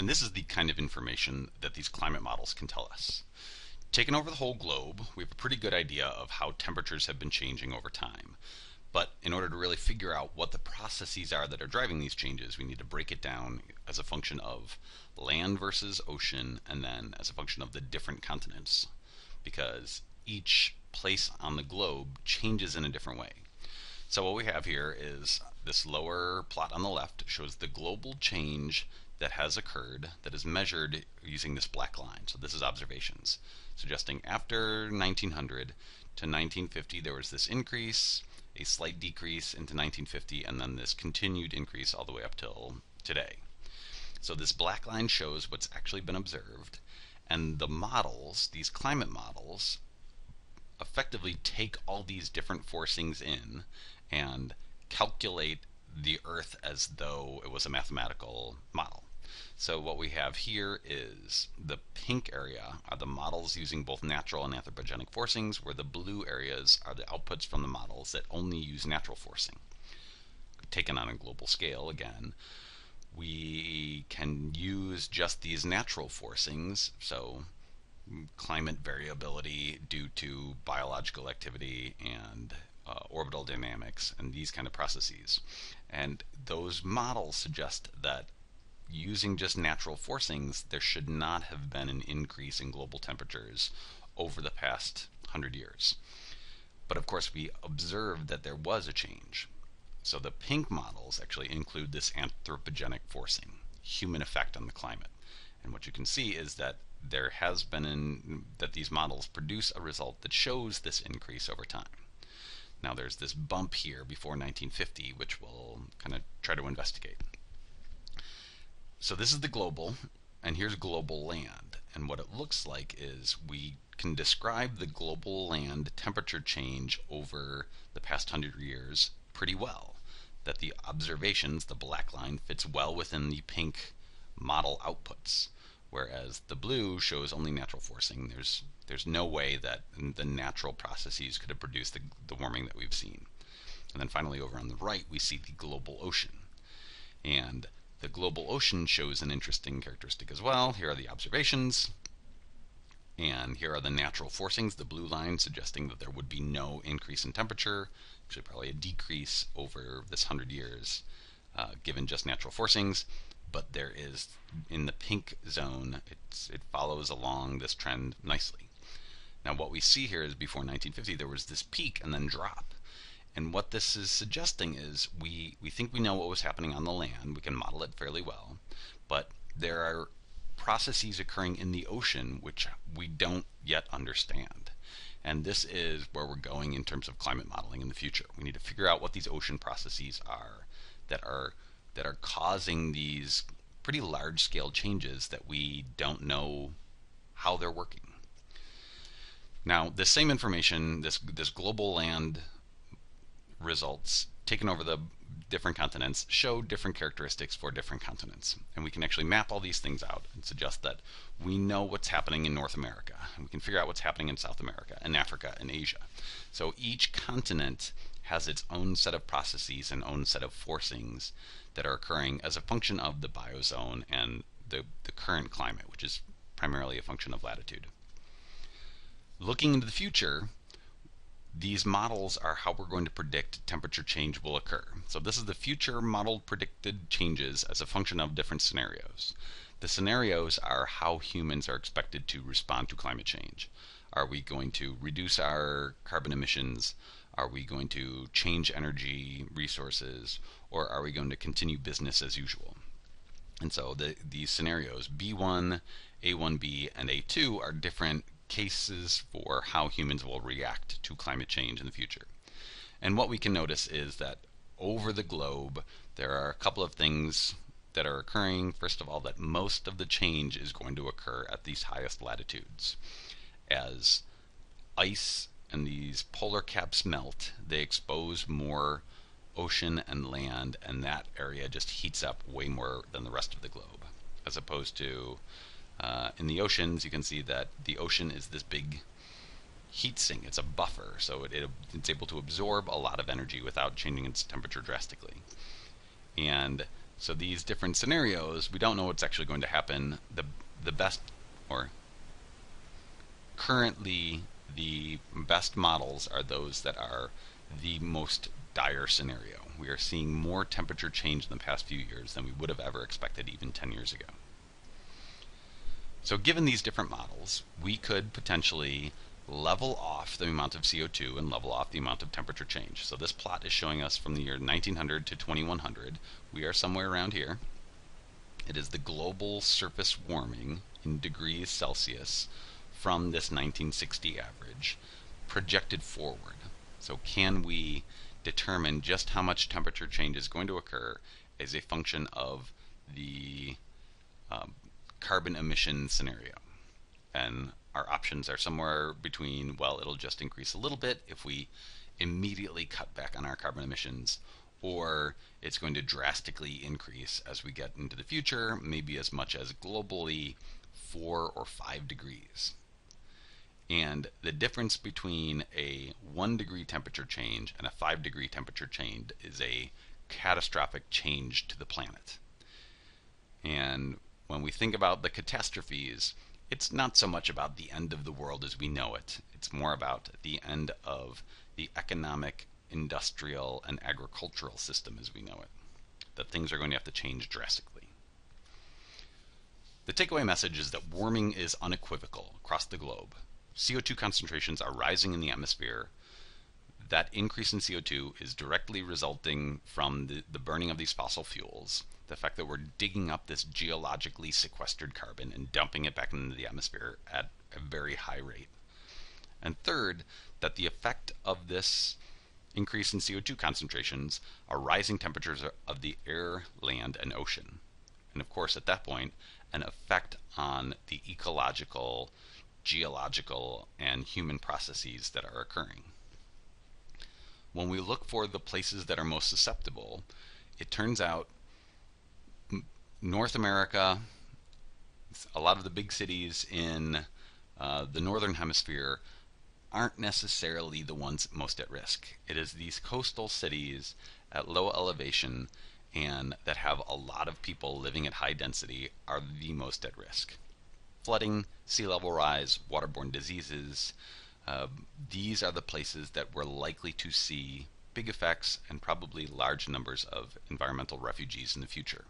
And this is the kind of information that these climate models can tell us. Taken over the whole globe, we have a pretty good idea of how temperatures have been changing over time. But in order to really figure out what the processes are that are driving these changes, we need to break it down as a function of land versus ocean, and then as a function of the different continents, because each place on the globe changes in a different way. So what we have here is this lower plot on the left shows the global change that has occurred that is measured using this black line. So this is observations, suggesting after 1900 to 1950 there was this increase, a slight decrease into 1950, and then this continued increase all the way up till today. So this black line shows what's actually been observed, and the models, these climate models, effectively take all these different forcings in and calculate the Earth as though it was a mathematical model. So what we have here is the pink area are the models using both natural and anthropogenic forcings, where the blue areas are the outputs from the models that only use natural forcing. Taken on a global scale, again, we can use just these natural forcings, so climate variability due to biological activity and orbital dynamics and these kind of processes. And those models suggest that using just natural forcings, there should not have been an increase in global temperatures over the past 100 years. But of course, we observed that there was a change. So the pink models actually include this anthropogenic forcing, human effect on the climate. And what you can see is that there has been that these models produce a result that shows this increase over time. Now there's this bump here before 1950, which we'll kind of try to investigate. So this is the global, and here's global land. And what it looks like is we can describe the global land temperature change over the past 100 years pretty well. That the observations, the black line, fits well within the pink model outputs, whereas the blue shows only natural forcing. There's no way that the natural processes could have produced the warming that we've seen. And then finally over on the right we see the global ocean. And the global ocean shows an interesting characteristic as well. Here are the observations, and here are the natural forcings, the blue line suggesting that there would be no increase in temperature, actually probably a decrease over this 100 years given just natural forcings. But there is, in the pink zone, it follows along this trend nicely. Now what we see here is before 1950 there was this peak and then drop. And what this is suggesting is we think we know what was happening on the land, we can model it fairly well, but there are processes occurring in the ocean which we don't yet understand. And this is where we're going in terms of climate modeling in the future. We need to figure out what these ocean processes are that are causing these pretty large scale changes that we don't know how they're working. Now this same information, this global land results taken over the different continents show different characteristics for different continents, and we can actually map all these things out and suggest that we know what's happening in North America, and we can figure out what's happening in South America and Africa and Asia. So each continent has its own set of processes and own set of forcings that are occurring as a function of the biozone and the current climate, which is primarily a function of latitude. Looking into the future, these models are how we're going to predict temperature change will occur. So this is the future modeled predicted changes as a function of different scenarios. The scenarios are how humans are expected to respond to climate change. Are we going to reduce our carbon emissions? Are we going to change energy resources? Or are we going to continue business as usual? And so these scenarios, B1, A1b, and A2 are different cases for how humans will react to climate change in the future. And what we can notice is that over the globe there are a couple of things that are occurring. First of all, that most of the change is going to occur at these highest latitudes. As ice and these polar caps melt, they expose more ocean and land, and that area just heats up way more than the rest of the globe. As opposed to in the oceans, you can see that the ocean is this big heat sink. It's a buffer, so it's able to absorb a lot of energy without changing its temperature drastically. And So these different scenarios, we don't know what's actually going to happen. The best, or currently the best models are those that are the most dire scenario. We are seeing more temperature change in the past few years than we would have ever expected even 10 years ago. So given these different models, we could potentially level off the amount of CO2 and level off the amount of temperature change. So this plot is showing us from the year 1900 to 2100. We are somewhere around here. It is the global surface warming in degrees Celsius from this 1960 average projected forward. So can we determine just how much temperature change is going to occur as a function of the carbon emission scenario? And our options are somewhere between, well, it'll just increase a little bit if we immediately cut back on our carbon emissions, or it's going to drastically increase as we get into the future, maybe as much as globally 4 or 5 degrees. And the difference between a 1 degree temperature change and a 5 degree temperature change is a catastrophic change to the planet. And when we think about the catastrophes, it's not so much about the end of the world as we know it. It's more about the end of the economic, industrial, and agricultural system as we know it. That things are going to have to change drastically. The takeaway message is that warming is unequivocal across the globe. CO2 concentrations are rising in the atmosphere. That increase in CO2 is directly resulting from the burning of these fossil fuels. The fact that we're digging up this geologically sequestered carbon and dumping it back into the atmosphere at a very high rate. And third, that the effect of this increase in CO2 concentrations are rising temperatures of the air, land, and ocean. And of course, at that point, an effect on the ecological, geological, and human processes that are occurring. When we look for the places that are most susceptible, it turns out North America, a lot of the big cities in the northern hemisphere aren't necessarily the ones most at risk. It is these coastal cities at low elevation and that have a lot of people living at high density are the most at risk. Flooding, sea level rise, waterborne diseases, these are the places that we're likely to see big effects and probably large numbers of environmental refugees in the future.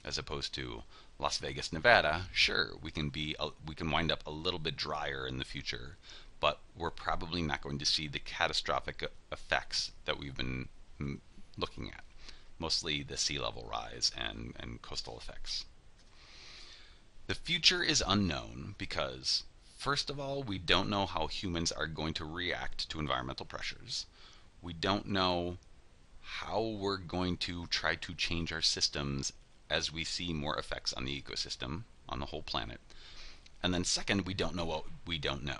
As opposed to Las Vegas, Nevada, sure, we can wind up a little bit drier in the future, but we're probably not going to see the catastrophic effects that we've been looking at, mostly the sea level rise and coastal effects. The future is unknown because, first of all, we don't know how humans are going to react to environmental pressures. We don't know how we're going to try to change our systems as we see more effects on the ecosystem, on the whole planet. And then second, we don't know what we don't know.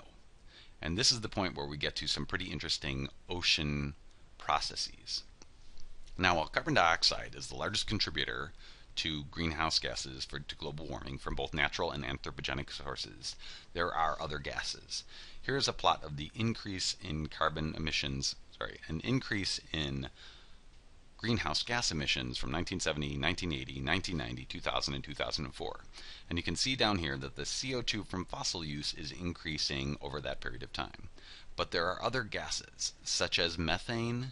And this is the point where we get to some pretty interesting ocean processes. Now, while carbon dioxide is the largest contributor to greenhouse gases to global warming from both natural and anthropogenic sources, there are other gases. Here is a plot of the increase in carbon emissions, an increase in greenhouse gas emissions from 1970, 1980, 1990, 2000, and 2004. And you can see down here that the CO2 from fossil use is increasing over that period of time. But there are other gases, such as methane,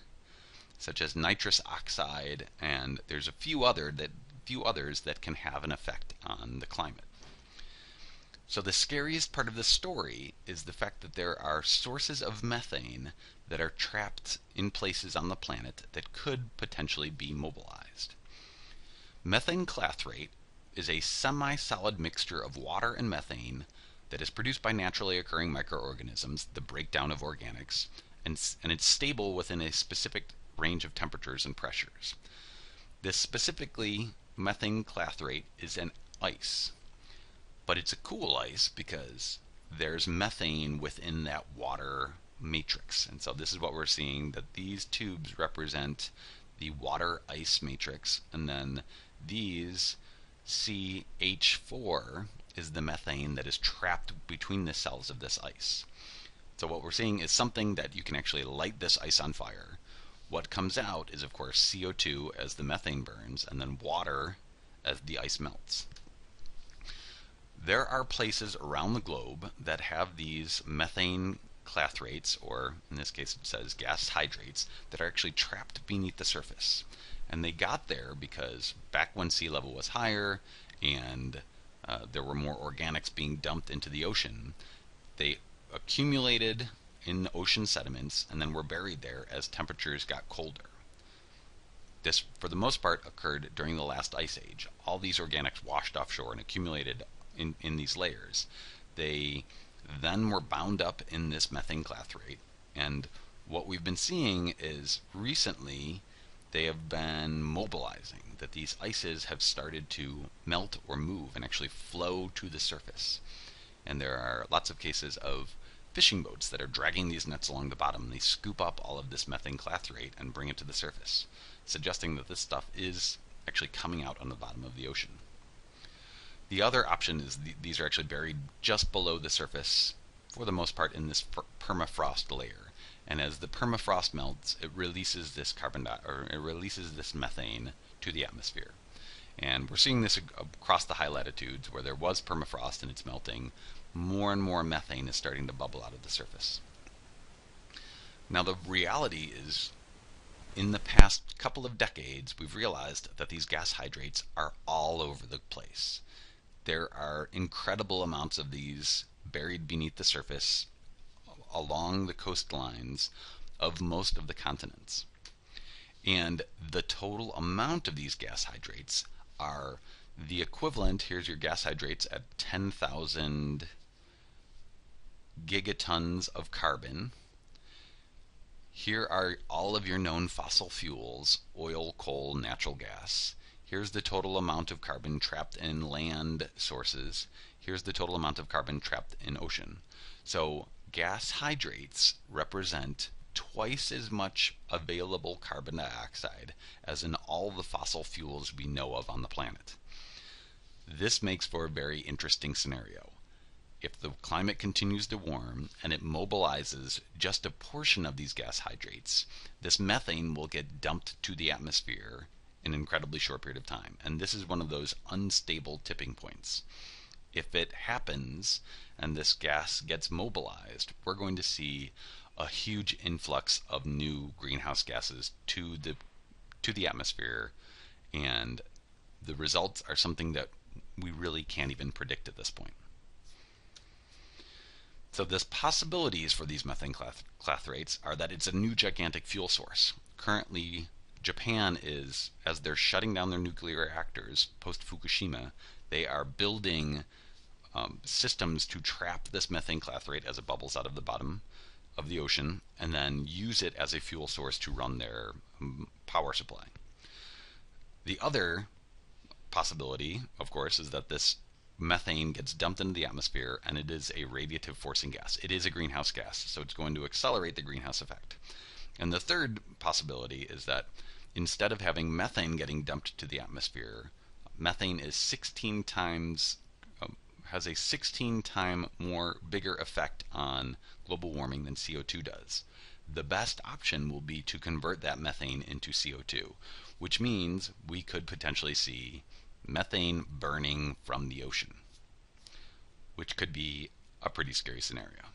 such as nitrous oxide, and there's a few others that can have an effect on the climate. So the scariest part of the story is the fact that there are sources of methane that are trapped in places on the planet that could potentially be mobilized. Methane Clathrate is a semi-solid mixture of water and methane that is produced by naturally occurring microorganisms, the breakdown of organics, and it's stable within a specific range of temperatures and pressures. This specifically, methane clathrate, is an ice. But it's a cool ice because there's methane within that water matrix. And so this is what we're seeing, that these tubes represent the water ice matrix, and then these CH4 is the methane that is trapped between the cells of this ice. So what we're seeing is something that you can actually light this ice on fire, What comes out is, of course, CO2 as the methane burns, and then water as the ice melts. There are places around the globe that have these methane clathrates, or in this case it says gas hydrates, that are actually trapped beneath the surface. And they got there because back when sea level was higher and there were more organics being dumped into the ocean, they accumulated in ocean sediments and then were buried there as temperatures got colder. This, for the most part, occurred during the last ice age. All these organics washed offshore and accumulated in these layers. They then were bound up in this methane clathrate, and what we've been seeing is recently they have been mobilizing, that these ices have started to melt or move and actually flow to the surface. And there are lots of cases of fishing boats that are dragging these nets along the bottom. They scoop up all of this methane clathrate and bring it to the surface, suggesting that this stuff is actually coming out on the bottom of the ocean. The other option is these are actually buried just below the surface, for the most part, in this permafrost layer. And as the permafrost melts, it releases this methane to the atmosphere. And we're seeing this across the high latitudes where there was permafrost and it's melting. More and more methane is starting to bubble out of the surface. Now the reality is, in the past couple of decades, we've realized that these gas hydrates are all over the place. There are incredible amounts of these buried beneath the surface along the coastlines of most of the continents. And the total amount of these gas hydrates are the equivalent, here's your gas hydrates at 10,000 gigatons of carbon. Here are all of your known fossil fuels, oil, coal, natural gas. Here's the total amount of carbon trapped in land sources. Here's the total amount of carbon trapped in ocean. So gas hydrates represent twice as much available carbon dioxide as in all the fossil fuels we know of on the planet. This makes for a very interesting scenario. If the climate continues to warm and it mobilizes just a portion of these gas hydrates, this methane will get dumped to the atmosphere in an incredibly short period of time. And this is one of those unstable tipping points. If it happens and this gas gets mobilized, we're going to see a huge influx of new greenhouse gases to the atmosphere, and the results are something that we really can't even predict at this point. So the possibilities for these methane clathrates are that it's a new gigantic fuel source. Currently, Japan is, as they're shutting down their nuclear reactors post-Fukushima, they are building systems to trap this methane clathrate as it bubbles out of the bottom of the ocean and then use it as a fuel source to run their power supply. The other possibility, of course, is that this methane gets dumped into the atmosphere and it is a radiative forcing gas. It is a greenhouse gas, so it's going to accelerate the greenhouse effect. And the third possibility is that instead of having methane getting dumped to the atmosphere, methane is 16 times has a 16-time more bigger effect on global warming than CO2 does. The best option will be to convert that methane into CO2, which means we could potentially see methane burning from the ocean, which could be a pretty scary scenario.